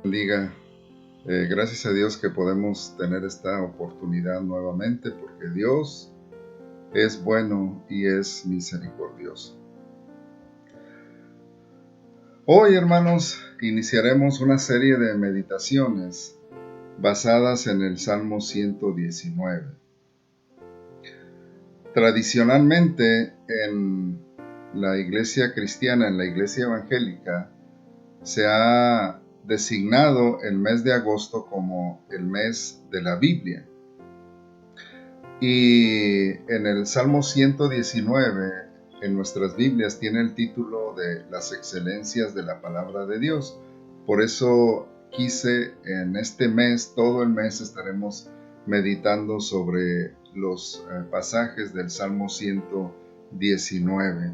Bendiga. Gracias a Dios que podemos tener esta oportunidad nuevamente porque Dios es bueno y es misericordioso. Hoy, hermanos, iniciaremos una serie de meditaciones basadas en el Salmo 119. Tradicionalmente, en la iglesia cristiana, en la iglesia evangélica, se ha designado el mes de agosto como el mes de la Biblia. Y en el Salmo 119, en nuestras Biblias, tiene el título de las excelencias de la palabra de Dios. Por eso quise en este mes, todo el mes, estaremos meditando sobre los pasajes del Salmo 119.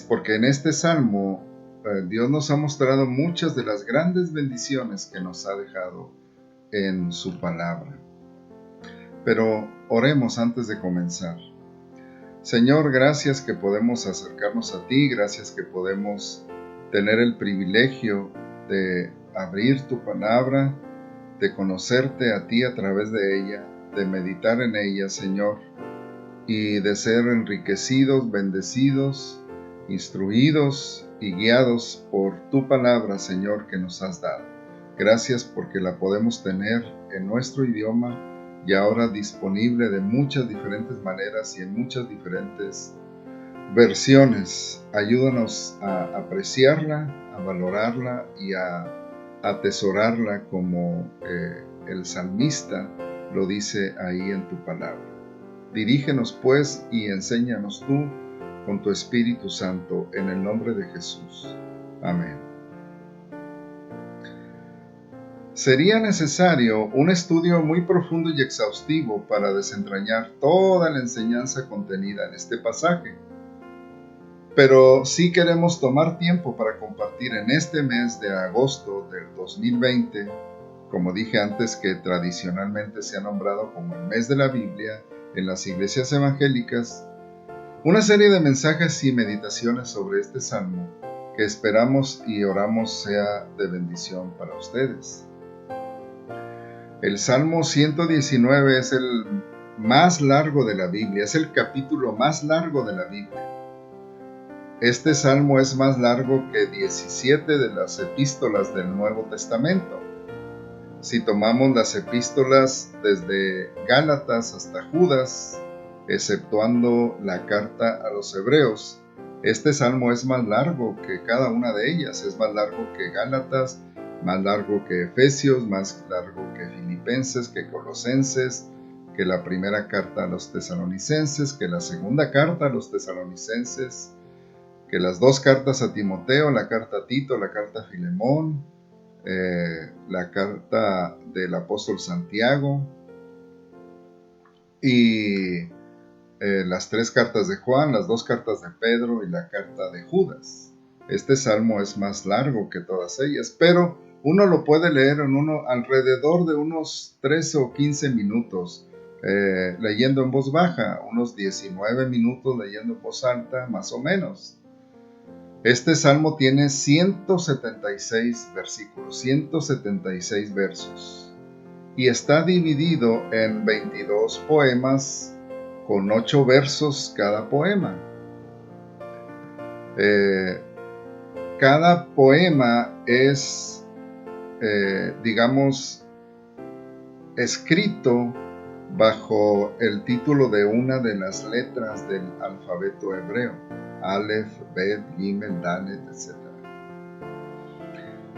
Porque en este Salmo Dios nos ha mostrado muchas de las grandes bendiciones que nos ha dejado en su palabra. Pero oremos antes de comenzar. Señor, gracias que podemos acercarnos a ti, gracias que podemos tener el privilegio de abrir tu palabra, de conocerte a ti a través de ella, de meditar en ella, Señor, y de ser enriquecidos, bendecidos, instruidos y guiados por tu palabra, Señor, que nos has dado. Gracias porque la podemos tener en nuestro idioma y ahora disponible de muchas diferentes maneras y en muchas diferentes versiones. Ayúdanos a apreciarla, a valorarla y a atesorarla como el salmista lo dice ahí en tu palabra. Dirígenos pues y enséñanos tú con tu Espíritu Santo en el nombre de Jesús. Amén. Sería necesario un estudio muy profundo y exhaustivo para desentrañar toda la enseñanza contenida en este pasaje. Pero sí queremos tomar tiempo para compartir en este mes de agosto del 2020, como dije antes, que tradicionalmente se ha nombrado como el mes de la Biblia en las iglesias evangélicas, una serie de mensajes y meditaciones sobre este salmo que esperamos y oramos sea de bendición para ustedes. El Salmo 119 es el más largo de la Biblia, es el capítulo más largo de la Biblia. Este salmo es más largo que 17 de las epístolas del Nuevo Testamento. Si tomamos las epístolas desde Gálatas hasta Judas, exceptuando la carta a los Hebreos, este salmo es más largo que cada una de ellas. Es más largo que Gálatas, más largo que Efesios, más largo que Filipenses, que Colosenses, que la primera carta a los Tesalonicenses, que la segunda carta a los Tesalonicenses, que las dos cartas a Timoteo, la carta a Tito, la carta a Filemón, la carta del apóstol Santiago y las tres cartas de Juan, las dos cartas de Pedro y la carta de Judas. Este salmo es más largo que todas ellas, pero uno lo puede leer en alrededor de unos 13 o 15 minutos leyendo en voz baja, unos 19 minutos leyendo en voz alta, más o menos. Este salmo tiene 176 versículos, 176 versos, y está dividido en 22 poemas con 8 versos cada poema. Cada poema es, escrito bajo el título de una de las letras del alfabeto hebreo: Aleph, Bet, Gimel, Dalet, etc.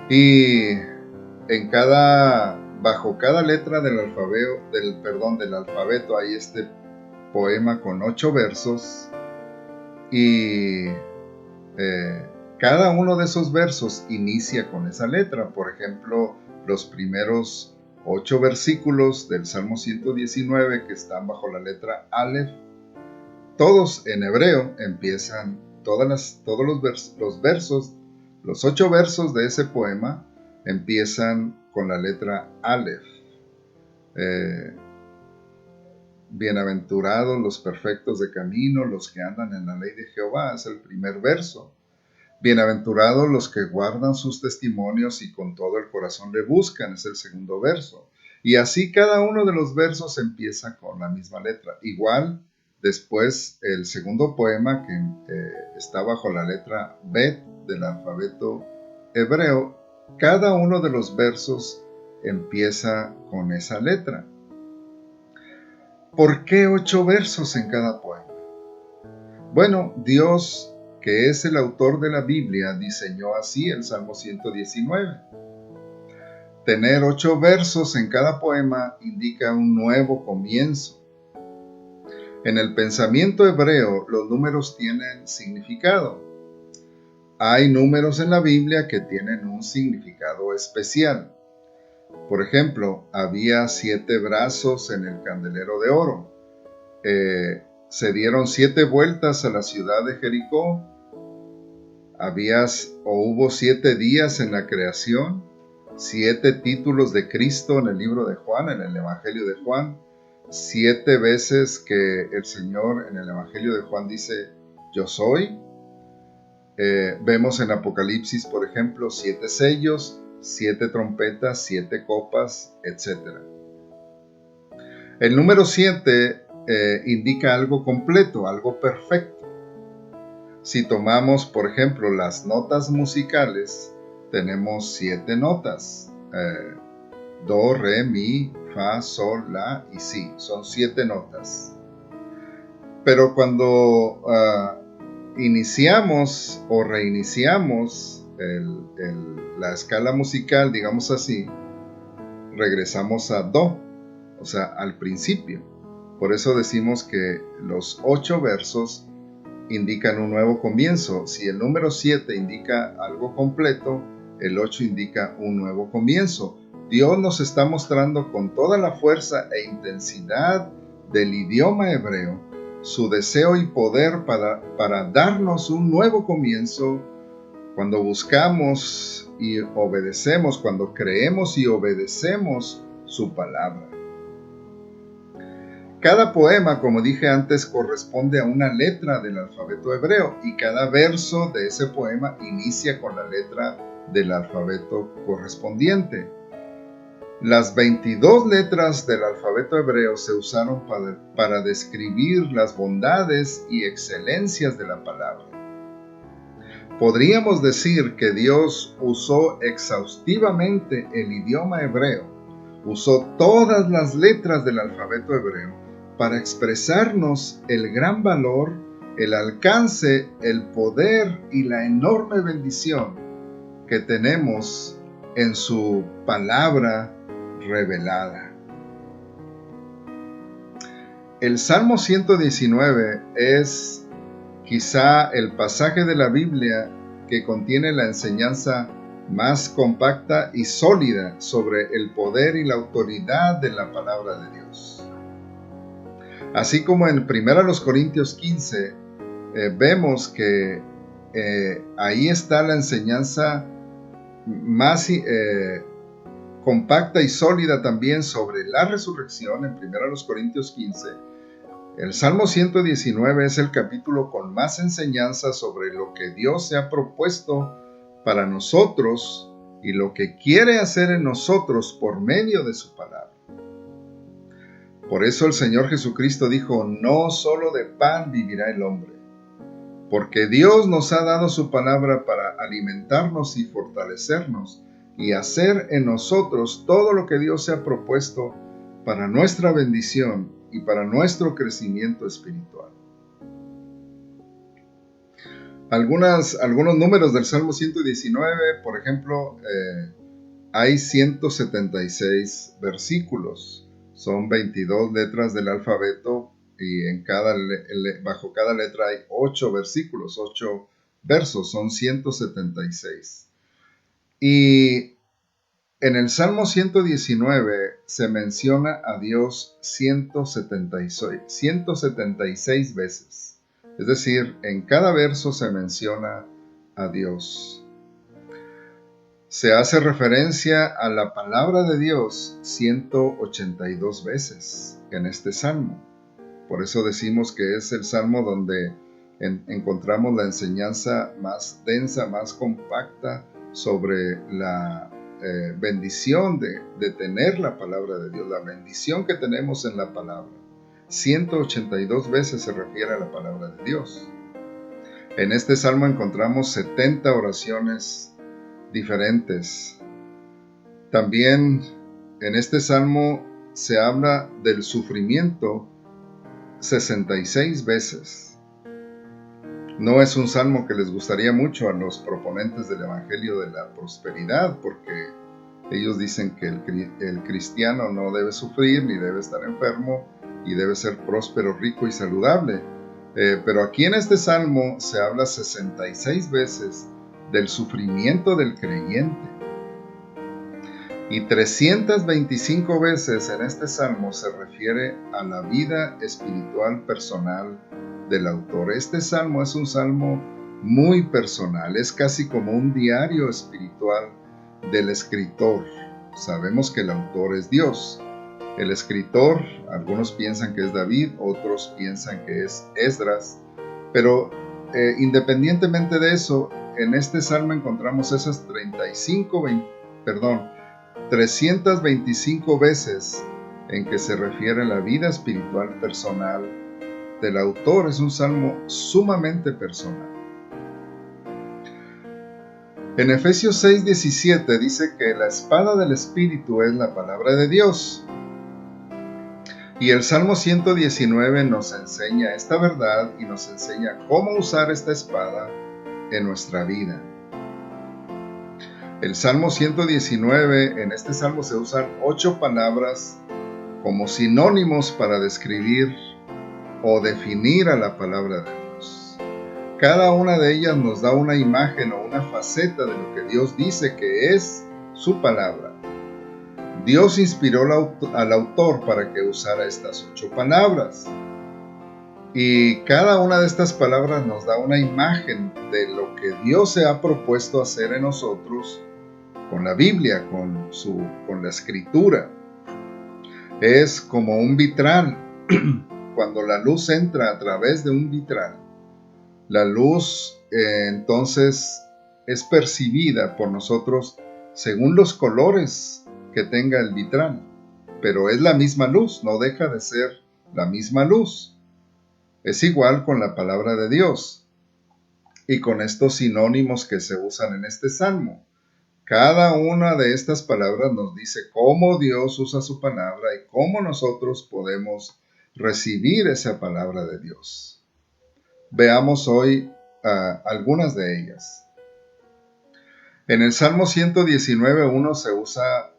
Y bajo cada letra del alfabeto hay este poema con 8 versos, y cada uno de esos versos inicia con esa letra. Por ejemplo, los primeros 8 versículos del Salmo 119, que están bajo la letra Aleph, todos en hebreo empiezan, los 8 versos de ese poema empiezan con la letra Aleph. Bienaventurados los perfectos de camino, los que andan en la ley de Jehová, es el primer verso. Bienaventurados los que guardan sus testimonios y con todo el corazón le buscan, es el segundo verso. Y así cada uno de los versos empieza con la misma letra. Igual, después el segundo poema que está bajo la letra Bet del alfabeto hebreo, cada uno de los versos empieza con esa letra. ¿Por qué 8 versos en cada poema? Bueno, Dios, que es el autor de la Biblia, diseñó así el Salmo 119. Tener 8 versos en cada poema indica un nuevo comienzo. En el pensamiento hebreo, los números tienen significado. Hay números en la Biblia que tienen un significado especial. Por ejemplo, había 7 brazos en el candelero de oro. Se dieron 7 vueltas a la ciudad de Jericó. Hubo 7 días en la creación, 7 títulos de Cristo en el libro de Juan, en el Evangelio de Juan, 7 veces que el Señor en el Evangelio de Juan dice, yo soy. Vemos en Apocalipsis, por ejemplo, 7 sellos, 7 trompetas, 7 copas, etc. El número 7 indica algo completo, algo perfecto. Si tomamos, por ejemplo, las notas musicales, tenemos 7 notas. Do, re, mi, fa, sol, la y si. Son 7 notas. Pero cuando iniciamos o reiniciamos la escala musical, digamos así, regresamos a do, o sea, al principio. Por eso decimos que los 8 versos indican un nuevo comienzo. Si el número 7 indica algo completo, el 8 indica un nuevo comienzo. Dios nos está mostrando con toda la fuerza e intensidad del idioma hebreo su deseo y poder para darnos un nuevo comienzo cuando buscamos y obedecemos, cuando creemos y obedecemos su palabra. Cada poema, como dije antes, corresponde a una letra del alfabeto hebreo y cada verso de ese poema inicia con la letra del alfabeto correspondiente. Las 22 letras del alfabeto hebreo se usaron para describir las bondades y excelencias de la palabra. Podríamos decir que Dios usó exhaustivamente el idioma hebreo, usó todas las letras del alfabeto hebreo para expresarnos el gran valor, el alcance, el poder y la enorme bendición que tenemos en su palabra revelada. El Salmo 119 es quizá el pasaje de la Biblia que contiene la enseñanza más compacta y sólida sobre el poder y la autoridad de la palabra de Dios. Así como en 1 Corintios 15 vemos que ahí está la enseñanza más compacta y sólida también sobre la resurrección en 1 Corintios 15. El Salmo 119 es el capítulo con más enseñanza sobre lo que Dios se ha propuesto para nosotros y lo que quiere hacer en nosotros por medio de su palabra. Por eso el Señor Jesucristo dijo, no solo de pan vivirá el hombre, porque Dios nos ha dado su palabra para alimentarnos y fortalecernos y hacer en nosotros todo lo que Dios se ha propuesto para nuestra bendición y para nuestro crecimiento espiritual. Algunos números del Salmo 119, por ejemplo, hay 176 versículos, son 22 letras del alfabeto y bajo cada letra hay 8 versículos, 8 versos, son 176. Y en el Salmo 119 se menciona a Dios 176 veces. Es decir, en cada verso se menciona a Dios. Se hace referencia a la palabra de Dios 182 veces en este salmo. Por eso decimos que es el salmo donde encontramos la enseñanza más densa, más compacta sobre la bendición de tener la palabra de Dios, la bendición que tenemos en la palabra. 182 veces se refiere a la palabra de Dios. En este salmo encontramos 70 oraciones diferentes. También en este salmo se habla del sufrimiento 66 veces. No es un salmo que les gustaría mucho a los proponentes del Evangelio de la Prosperidad, porque ellos dicen que el cristiano no debe sufrir ni debe estar enfermo y debe ser próspero, rico y saludable. Pero aquí en este salmo se habla 66 veces del sufrimiento del creyente. Y 325 veces en este salmo se refiere a la vida espiritual personal del autor. Este salmo es un salmo muy personal, es casi como un diario espiritual del escritor. Sabemos que el autor es Dios. El escritor, algunos piensan que es David, otros piensan que es Esdras, pero independientemente de eso, en este salmo encontramos esas 325 veces en que se refiere a la vida espiritual personal del autor. Es un salmo sumamente personal. En Efesios 6:17 dice que la espada del Espíritu es la palabra de Dios. Y el Salmo 119 nos enseña esta verdad y nos enseña cómo usar esta espada en nuestra vida. El Salmo 119, en este salmo se usan 8 palabras como sinónimos para describir o definir a la palabra de Dios. Cada una de ellas nos da una imagen o una faceta de lo que Dios dice que es su palabra. Dios inspiró al autor para que usara estas 8 palabras. Y cada una de estas palabras nos da una imagen de lo que Dios se ha propuesto hacer en nosotros con la Biblia, con la Escritura. Es como un vitral. Cuando la luz entra a través de un vitral, la luz entonces es percibida por nosotros según los colores que tenga el vitral, pero es la misma luz, no deja de ser la misma luz. Es igual con la palabra de Dios y con estos sinónimos que se usan en este salmo. Cada una de estas palabras nos dice cómo Dios usa su palabra y cómo nosotros podemos recibir esa palabra de Dios. Veamos hoy algunas de ellas. En el Salmo 119:1 se usa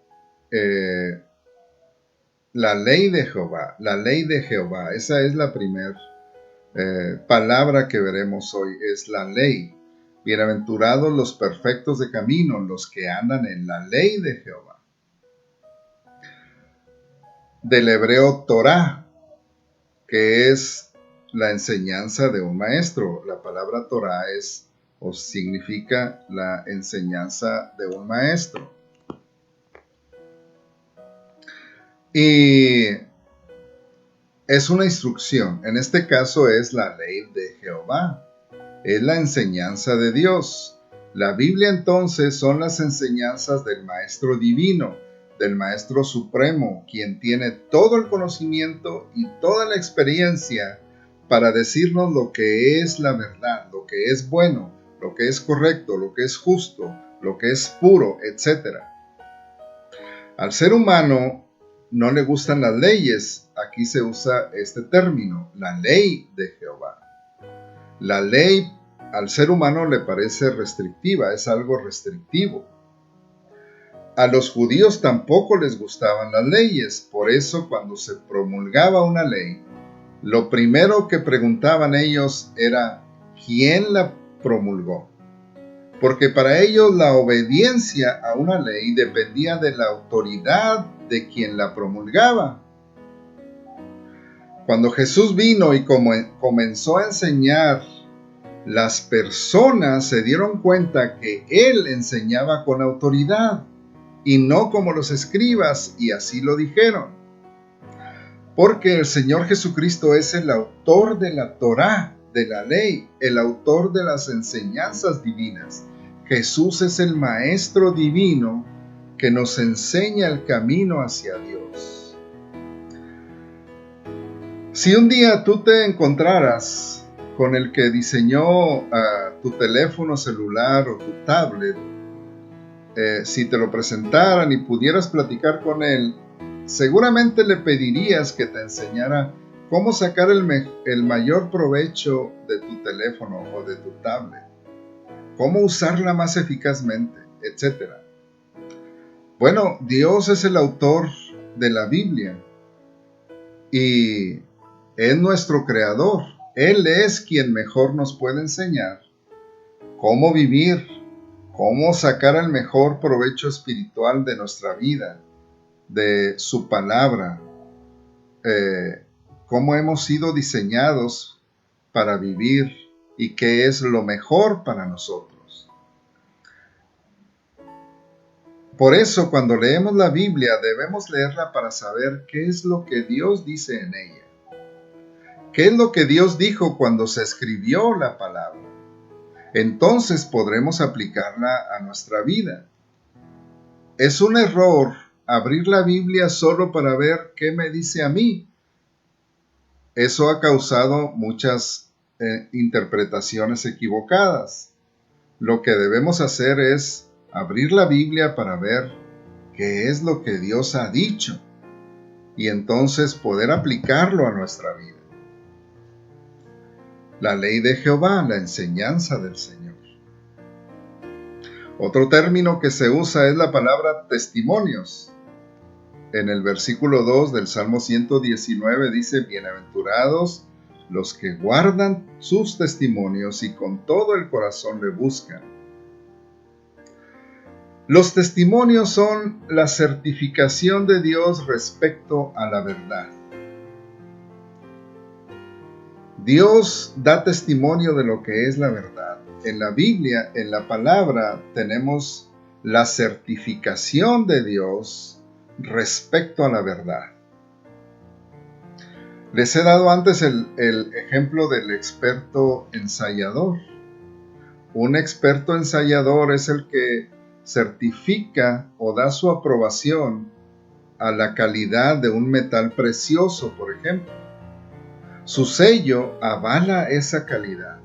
la ley de Jehová, la ley de Jehová. Esa es la primera palabra que veremos hoy, es la ley. Bienaventurados los perfectos de camino, los que andan en la ley de Jehová. Del hebreo Torah, que es la enseñanza de un maestro. La palabra Torah significa la enseñanza de un maestro. Y es una instrucción. En este caso es la ley de Jehová. Es la enseñanza de Dios. La Biblia entonces son las enseñanzas del Maestro Divino, del Maestro Supremo, quien tiene todo el conocimiento y toda la experiencia para decirnos lo que es la verdad, lo que es bueno, lo que es correcto, lo que es justo, lo que es puro, etc. Al ser humano no le gustan las leyes. Aquí se usa este término, la ley de Jehová. La ley al ser humano le parece restrictiva, es algo restrictivo. A los judíos tampoco les gustaban las leyes, por eso cuando se promulgaba una ley, lo primero que preguntaban ellos era ¿quién la promulgó? Porque para ellos la obediencia a una ley dependía de la autoridad de quien la promulgaba. Cuando Jesús vino y comenzó a enseñar, las personas se dieron cuenta que Él enseñaba con autoridad y no como los escribas, y así lo dijeron. Porque el Señor Jesucristo es el autor de la Torá, de la ley, el autor de las enseñanzas divinas. Jesús es el Maestro divino que nos enseña el camino hacia Dios. Si un día tú te encontraras con el que diseñó tu teléfono celular o tu tablet, si te lo presentaran y pudieras platicar con él, seguramente le pedirías que te enseñara cómo sacar el mayor provecho de tu teléfono o de tu tablet, cómo usarla más eficazmente, etc. Bueno, Dios es el autor de la Biblia y es nuestro creador. Él es quien mejor nos puede enseñar cómo vivir, cómo sacar el mejor provecho espiritual de nuestra vida, de su palabra, cómo hemos sido diseñados para vivir y qué es lo mejor para nosotros. Por eso, cuando leemos la Biblia, debemos leerla para saber qué es lo que Dios dice en ella. ¿Qué es lo que Dios dijo cuando se escribió la palabra? Entonces podremos aplicarla a nuestra vida. Es un error abrir la Biblia solo para ver qué me dice a mí. Eso ha causado muchas interpretaciones equivocadas. Lo que debemos hacer es abrir la Biblia para ver qué es lo que Dios ha dicho y entonces poder aplicarlo a nuestra vida. La ley de Jehová, la enseñanza del Señor. Otro término que se usa es la palabra testimonios. En el versículo 2 del Salmo 119 dice: bienaventurados los que guardan sus testimonios y con todo el corazón le buscan. Los testimonios son la certificación de Dios respecto a la verdad. Dios da testimonio de lo que es la verdad. En la Biblia, en la palabra, tenemos la certificación de Dios respecto a la verdad. Les he dado antes el ejemplo del experto ensayador. Un experto ensayador es el que certifica o da su aprobación a la calidad de un metal precioso, por ejemplo. Su sello avala esa calidad.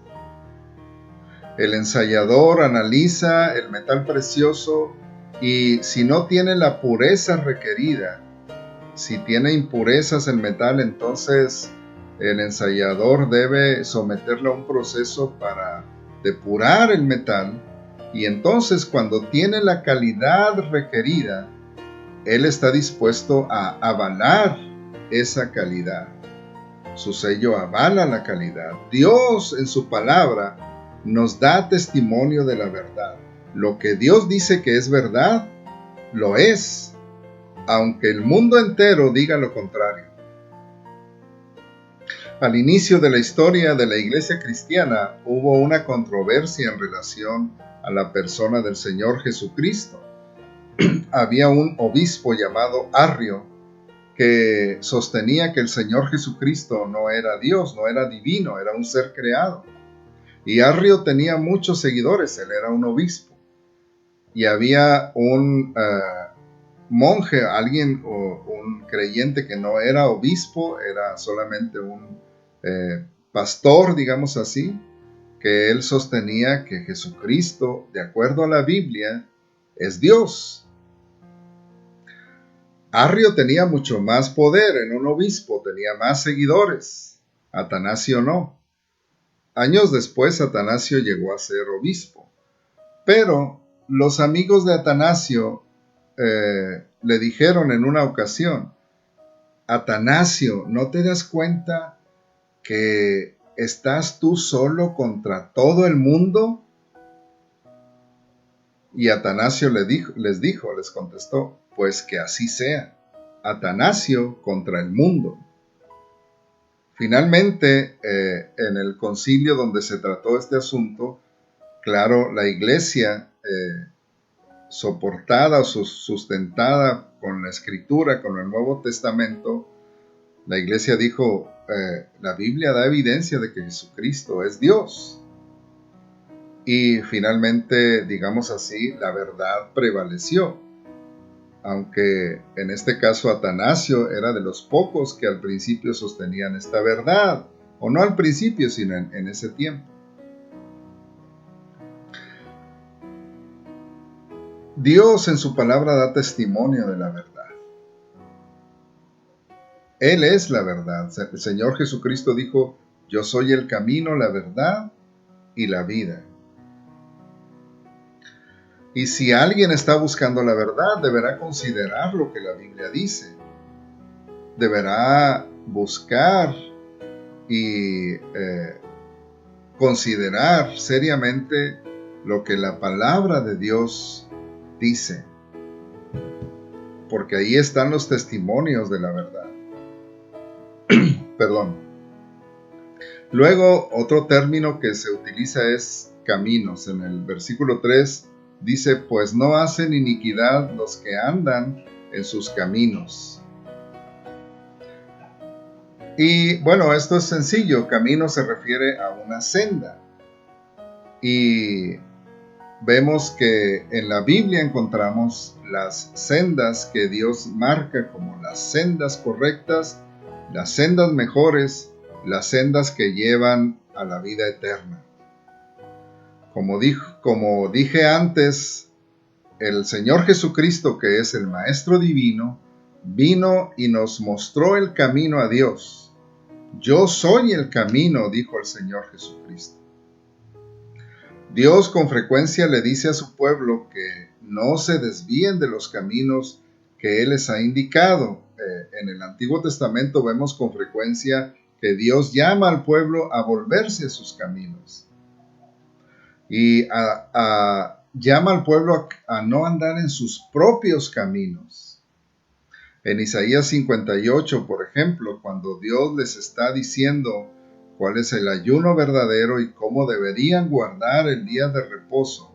El ensayador analiza el metal precioso y si no tiene la pureza requerida, si tiene impurezas el metal, entonces el ensayador debe someterlo a un proceso para depurar el metal y entonces cuando tiene la calidad requerida, él está dispuesto a avalar esa calidad. Su sello avala la calidad. Dios en su palabra nos da testimonio de la verdad. Lo que Dios dice que es verdad, lo es, aunque el mundo entero diga lo contrario. Al inicio de la historia de la iglesia cristiana hubo una controversia en relación a la persona del Señor Jesucristo. Había un obispo llamado Arrio que sostenía que el Señor Jesucristo no era Dios, no era divino, era un ser creado. Y Arrio tenía muchos seguidores, él era un obispo. Y había un monje, alguien o un creyente que no era obispo, era solamente un pastor, digamos así, que él sostenía que Jesucristo, de acuerdo a la Biblia, es Dios. Arrio tenía mucho más poder en un obispo, tenía más seguidores. Atanasio no. Años después Atanasio llegó a ser obispo. Pero los amigos de Atanasio le dijeron en una ocasión: Atanasio, ¿no te das cuenta que estás tú solo contra todo el mundo? Y Atanasio les contestó: pues que así sea, Atanasio contra el mundo. Finalmente, en el concilio donde se trató este asunto, claro, la iglesia, soportada o sustentada con la Escritura, con el Nuevo Testamento, la iglesia dijo: la Biblia da evidencia de que Jesucristo es Dios. Y finalmente, digamos así, la verdad prevaleció. Aunque en este caso Atanasio era de los pocos que al principio sostenían esta verdad. O no al principio, sino en ese tiempo. Dios en su palabra da testimonio de la verdad. Él es la verdad. El Señor Jesucristo dijo, yo soy el camino, la verdad y la vida. Y si alguien está buscando la verdad, deberá considerar lo que la Biblia dice. Deberá buscar y considerar seriamente lo que la palabra de Dios dice. Porque ahí están los testimonios de la verdad. Perdón. Luego, otro término que se utiliza es caminos. En el versículo 3 dice, pues no hacen iniquidad los que andan en sus caminos. Y bueno, esto es sencillo. Camino se refiere a una senda. Y vemos que en la Biblia encontramos las sendas que Dios marca como las sendas correctas, las sendas mejores, las sendas que llevan a la vida eterna. Como dije antes, el Señor Jesucristo, que es el Maestro Divino, vino y nos mostró el camino a Dios. Yo soy el camino, dijo el Señor Jesucristo. Dios con frecuencia le dice a su pueblo que no se desvíen de los caminos que Él les ha indicado. En el Antiguo Testamento vemos con frecuencia que Dios llama al pueblo a volverse a sus caminos. Y llama al pueblo a no andar en sus propios caminos. En Isaías 58, por ejemplo, cuando Dios les está diciendo cuál es el ayuno verdadero y cómo deberían guardar el día de reposo,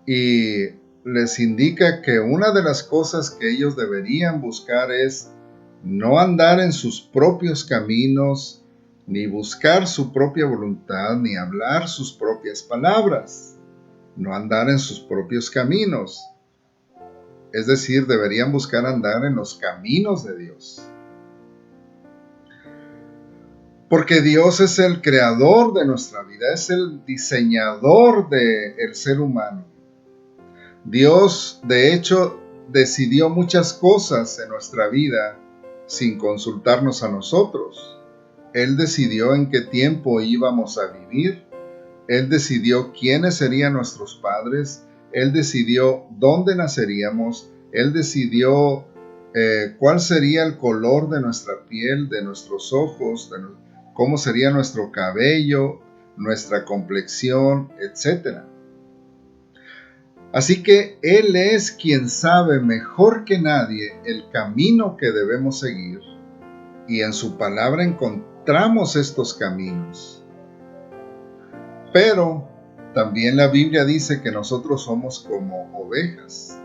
y les indica que una de las cosas que ellos deberían buscar es no andar en sus propios caminos, ni buscar su propia voluntad, ni hablar sus propias palabras, no andar en sus propios caminos. Es decir, deberían buscar andar en los caminos de Dios. Porque Dios es el creador de nuestra vida, es el diseñador del ser humano. Dios, de hecho, decidió muchas cosas en nuestra vida sin consultarnos a nosotros. Él decidió en qué tiempo íbamos a vivir. Él decidió quiénes serían nuestros padres. Él decidió dónde naceríamos. Él decidió cuál sería el color de nuestra piel, de nuestros ojos, cómo sería nuestro cabello, nuestra complexión, etc. Así que Él es quien sabe mejor que nadie el camino que debemos seguir, y en su palabra encontramos estos caminos. Pero también la Biblia dice que nosotros somos como ovejas,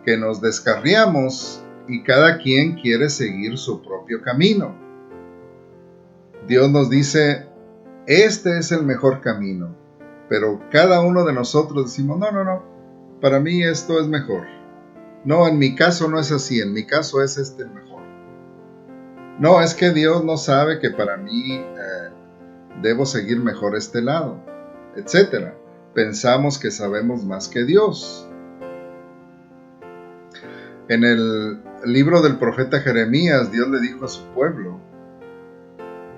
que nos descarriamos y cada quien quiere seguir su propio camino. Dios nos dice, este es el mejor camino, pero cada uno de nosotros decimos, no, para mí esto es mejor. No, en mi caso no es así, en mi caso es este el mejor. No, es que Dios no sabe que para mí debo seguir mejor este lado, etc. Pensamos que sabemos más que Dios. En el libro del profeta Jeremías, Dios le dijo a su pueblo,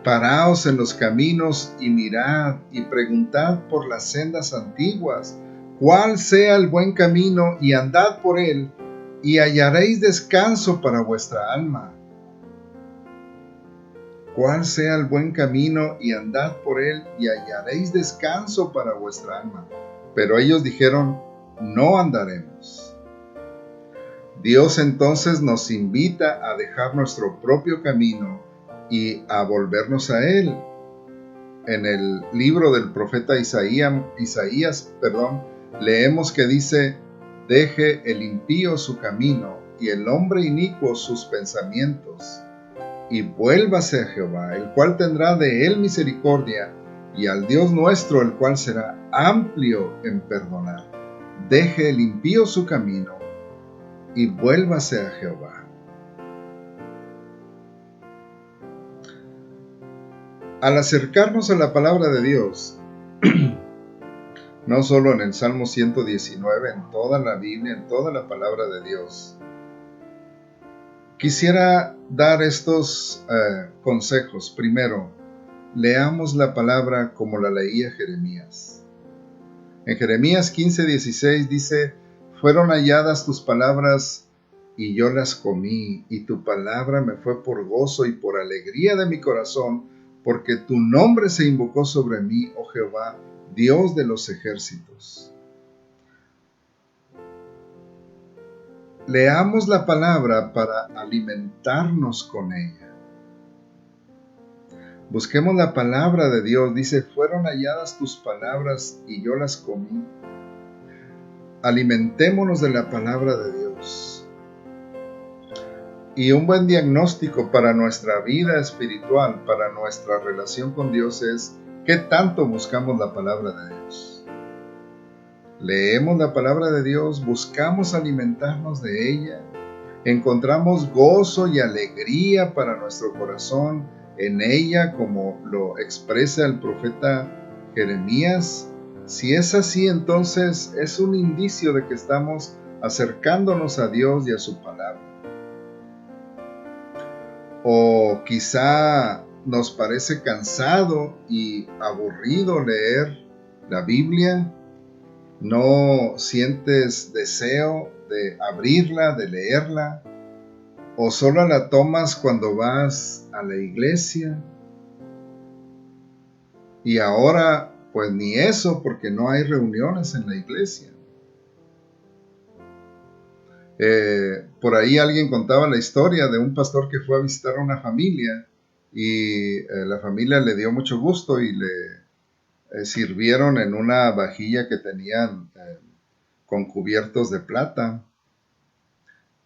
paraos en los caminos y mirad y preguntad por las sendas antiguas, cuál sea el buen camino y andad por él, y hallaréis descanso para vuestra alma. Cuál sea el buen camino y andad por él y hallaréis descanso para vuestra alma. Pero ellos dijeron, no andaremos. Dios entonces nos invita a dejar nuestro propio camino y a volvernos a Él. En el libro del profeta Isaías, leemos que dice, deje el impío su camino y el hombre inicuo sus pensamientos, y vuélvase a Jehová, el cual tendrá de él misericordia, y al Dios nuestro, el cual será amplio en perdonar. Deje el impío su camino, y vuélvase a Jehová. Al acercarnos a la palabra de Dios, no solo en el Salmo 119, en toda la Biblia, en toda la palabra de Dios, quisiera dar estos consejos. Primero, leamos la palabra como la leía Jeremías. En Jeremías 15:16 dice: fueron halladas tus palabras y yo las comí, y tu palabra me fue por gozo y por alegría de mi corazón, porque tu nombre se invocó sobre mí, oh Jehová, Dios de los ejércitos. Leamos la palabra para alimentarnos con ella. Busquemos la palabra de Dios. Dice: fueron halladas tus palabras y yo las comí. Alimentémonos de la palabra de Dios. Y un buen diagnóstico para nuestra vida espiritual, para nuestra relación con Dios, es ¿qué tanto buscamos la palabra de Dios? Leemos la palabra de Dios, buscamos alimentarnos de ella, encontramos gozo y alegría para nuestro corazón en ella, como lo expresa el profeta Jeremías. Si es así, entonces es un indicio de que estamos acercándonos a Dios y a su palabra. O quizá nos parece cansado y aburrido leer la Biblia. ¿No sientes deseo de abrirla, de leerla? ¿O solo la tomas cuando vas a la iglesia? Y ahora, pues ni eso, porque no hay reuniones en la iglesia. Por ahí alguien contaba la historia de un pastor que fue a visitar a una familia y la familia le dio mucho gusto y le sirvieron en una vajilla que tenían con cubiertos de plata.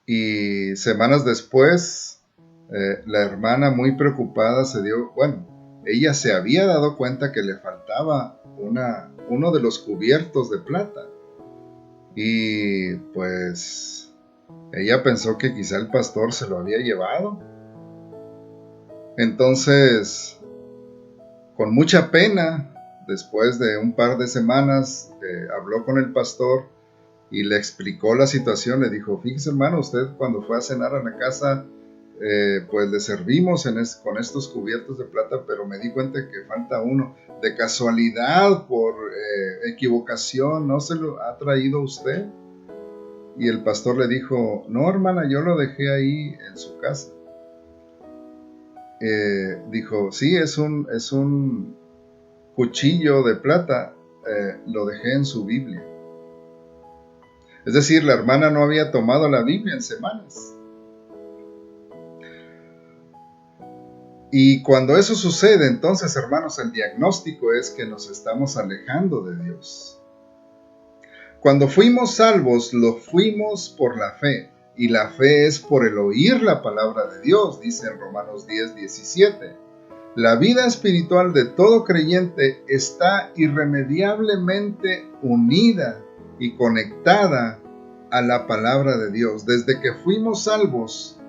Y semanas después, la hermana, muy preocupada, ella se había dado cuenta que le faltaba uno de los cubiertos de plata. Y pues ella pensó que quizá el pastor se lo había llevado. Entonces, con mucha pena, después de un par de semanas, habló con el pastor y le explicó la situación. Le dijo: fíjese, hermano, usted cuando fue a cenar a la casa, pues le servimos con estos cubiertos de plata, pero me di cuenta que falta uno. De casualidad, por equivocación, ¿no se lo ha traído usted? Y el pastor le dijo: no, hermana, yo lo dejé ahí en su casa. Dijo: sí, es un cuchillo de plata, lo dejé en su Biblia. Es decir, la hermana no había tomado la Biblia en semanas. Y cuando eso sucede, entonces, hermanos, el diagnóstico es que nos estamos alejando de Dios. Cuando fuimos salvos, lo fuimos por la fe. Y la fe es por el oír la palabra de Dios, dice en Romanos 10:17. La vida espiritual de todo creyente está irremediablemente unida y conectada a la palabra de Dios. Desde que fuimos salvos,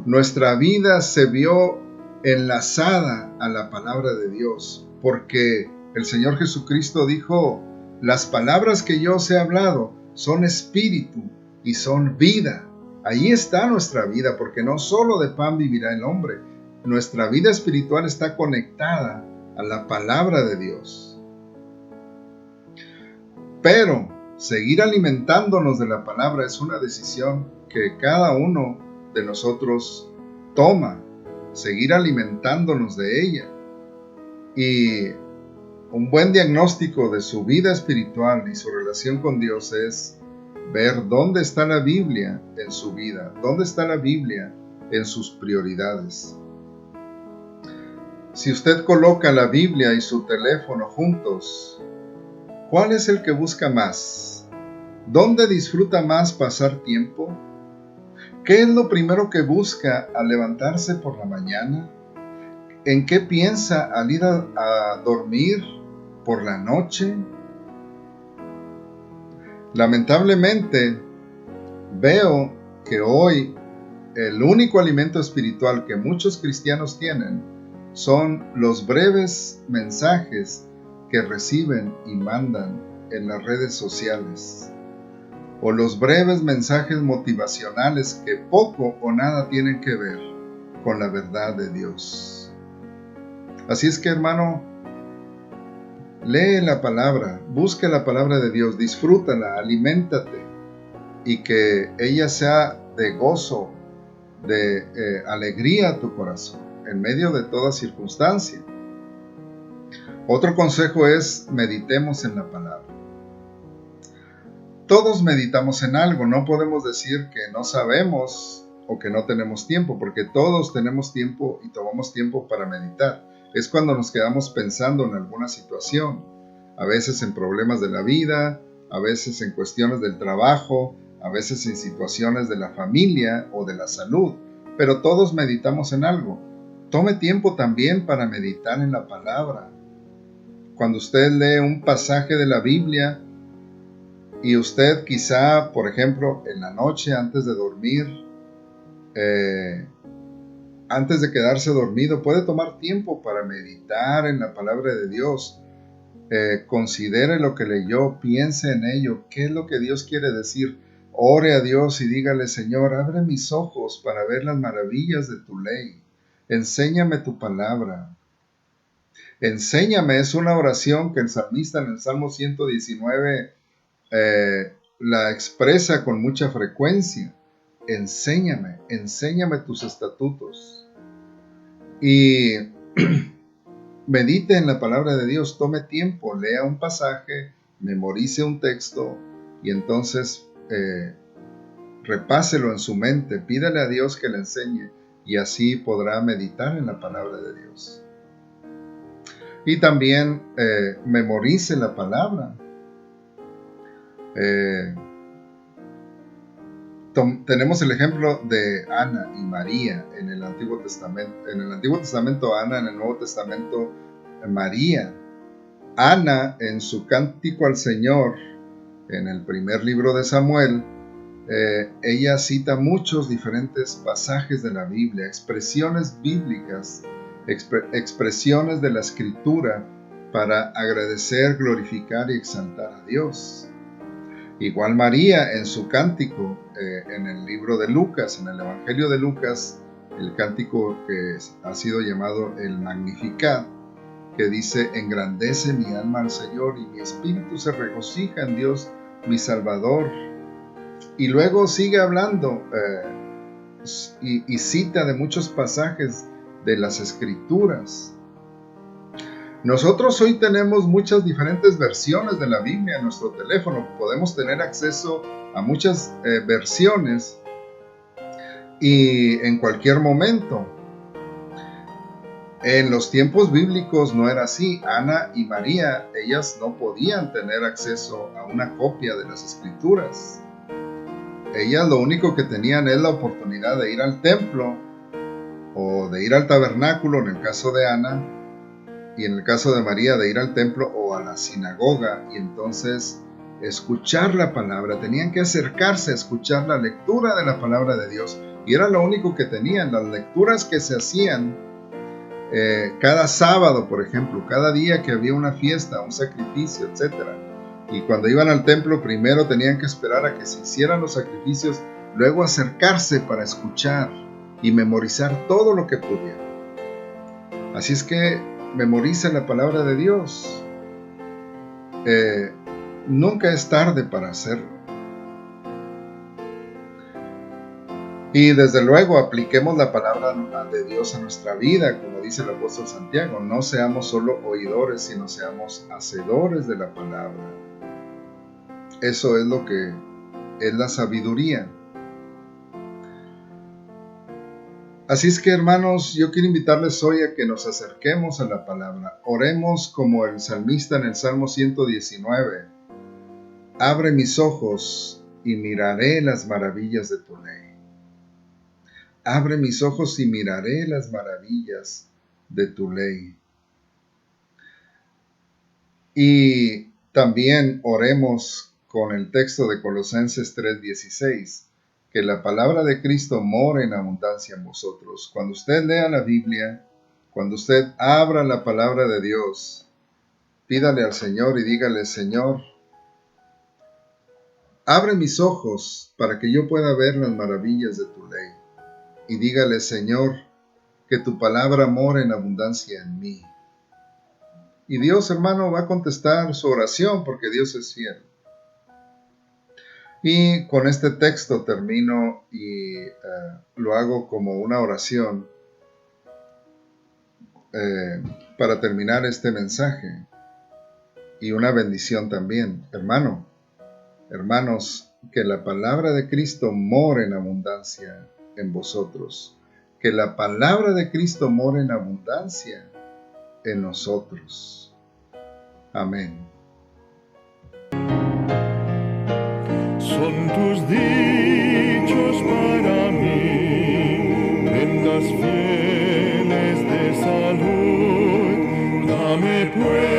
nuestra vida se vio enlazada a la palabra de Dios, porque el Señor Jesucristo dijo: las palabras que yo os he hablado son espíritu y son vida. Ahí está nuestra vida, porque no solo de pan vivirá el hombre. Nuestra vida espiritual está conectada a la palabra de Dios. Pero seguir alimentándonos de la palabra es una decisión que cada uno de nosotros toma. Seguir alimentándonos de ella. Y un buen diagnóstico de su vida espiritual y su relación con Dios es ver dónde está la Biblia en su vida, dónde está la Biblia en sus prioridades. Si usted coloca la Biblia y su teléfono juntos, ¿cuál es el que busca más? ¿Dónde disfruta más pasar tiempo? ¿Qué es lo primero que busca al levantarse por la mañana? ¿En qué piensa al ir a dormir por la noche? Lamentablemente, veo que hoy el único alimento espiritual que muchos cristianos tienen son los breves mensajes que reciben y mandan en las redes sociales, o los breves mensajes motivacionales que poco o nada tienen que ver con la verdad de Dios. Así es que, hermano, lee la palabra, busca la palabra de Dios, disfrútala, aliméntate, y que ella sea de gozo, de alegría a tu corazón, en medio de toda circunstancia. Otro consejo es: meditemos en la palabra. Todos meditamos en algo, no podemos decir que no sabemos o que no tenemos tiempo, porque todos tenemos tiempo y tomamos tiempo para meditar. Es cuando nos quedamos pensando en alguna situación, a veces en problemas de la vida, a veces en cuestiones del trabajo, a veces en situaciones de la familia o de la salud, pero todos meditamos en algo. Tome tiempo también para meditar en la palabra. Cuando usted lee un pasaje de la Biblia y usted quizá, por ejemplo, en la noche antes de dormir, antes de quedarse dormido, puede tomar tiempo para meditar en la palabra de Dios. Considere lo que leyó, piense en ello, qué es lo que Dios quiere decir. Ore a Dios y dígale: Señor, abre mis ojos para ver las maravillas de tu ley. Enséñame tu palabra. Enséñame es una oración que el salmista en el Salmo 119 la expresa con mucha frecuencia. Enséñame tus estatutos. Y medite en la palabra de Dios, tome tiempo, lea un pasaje, memorice un texto y entonces repáselo en su mente, pídale a Dios que le enseñe y así podrá meditar en la palabra de Dios. Y también memorice la palabra. Tenemos el ejemplo de Ana y María en el Antiguo Testamento. En el Antiguo Testamento Ana, en el Nuevo Testamento María. Ana, en su cántico al Señor, en el primer libro de Samuel, ella cita muchos diferentes pasajes de la Biblia, expresiones bíblicas, expresiones de la Escritura para agradecer, glorificar y exaltar a Dios. Igual María en su cántico en el libro de Lucas, en el Evangelio de Lucas, el cántico que ha sido llamado el Magnificat, que dice: engrandece mi alma al Señor y mi espíritu se regocija en Dios mi Salvador. Y luego sigue hablando y cita de muchos pasajes de las Escrituras. Nosotros hoy tenemos muchas diferentes versiones de la Biblia en nuestro teléfono. Podemos tener acceso a muchas versiones y en cualquier momento. En los tiempos bíblicos no era así. Ana y María, ellas no podían tener acceso a una copia de las Escrituras. Ellas lo único que tenían es la oportunidad de ir al templo o de ir al tabernáculo, en el caso de Ana, y en el caso de María, de ir al templo o a la sinagoga y entonces escuchar la palabra. Tenían que acercarse a escuchar la lectura de la palabra de Dios y era lo único que tenían. Las lecturas que se hacían cada sábado, por ejemplo, cada día que había una fiesta, un sacrificio, etc. Y cuando iban al templo, primero tenían que esperar a que se hicieran los sacrificios, luego acercarse para escuchar y memorizar todo lo que pudieran. Así es que memoriza la palabra de Dios. Nunca es tarde para hacerlo. Y desde luego apliquemos la palabra de Dios a nuestra vida, como dice el apóstol Santiago. No seamos solo oidores, sino seamos hacedores de la palabra. Eso es lo que es la sabiduría. Así es que, hermanos, yo quiero invitarles hoy a que nos acerquemos a la palabra. Oremos como el salmista en el Salmo 119. Abre mis ojos y miraré las maravillas de tu ley. Abre mis ojos y miraré las maravillas de tu ley. Y también oremos con el texto de Colosenses 3:16, que la palabra de Cristo more en abundancia en vosotros. Cuando usted lea la Biblia, cuando usted abra la palabra de Dios, pídale al Señor y dígale: Señor, abre mis ojos para que yo pueda ver las maravillas de tu ley. Y dígale: Señor, que tu palabra more en abundancia en mí. Y Dios, hermano, va a contestar su oración porque Dios es fiel. Y con este texto termino y lo hago como una oración para terminar este mensaje y una bendición también. Hermanos, que la palabra de Cristo more en abundancia en vosotros. Que la palabra de Cristo more en abundancia en nosotros. Amén. Son tus dichos para mí, prendas fieles de salud, dame pues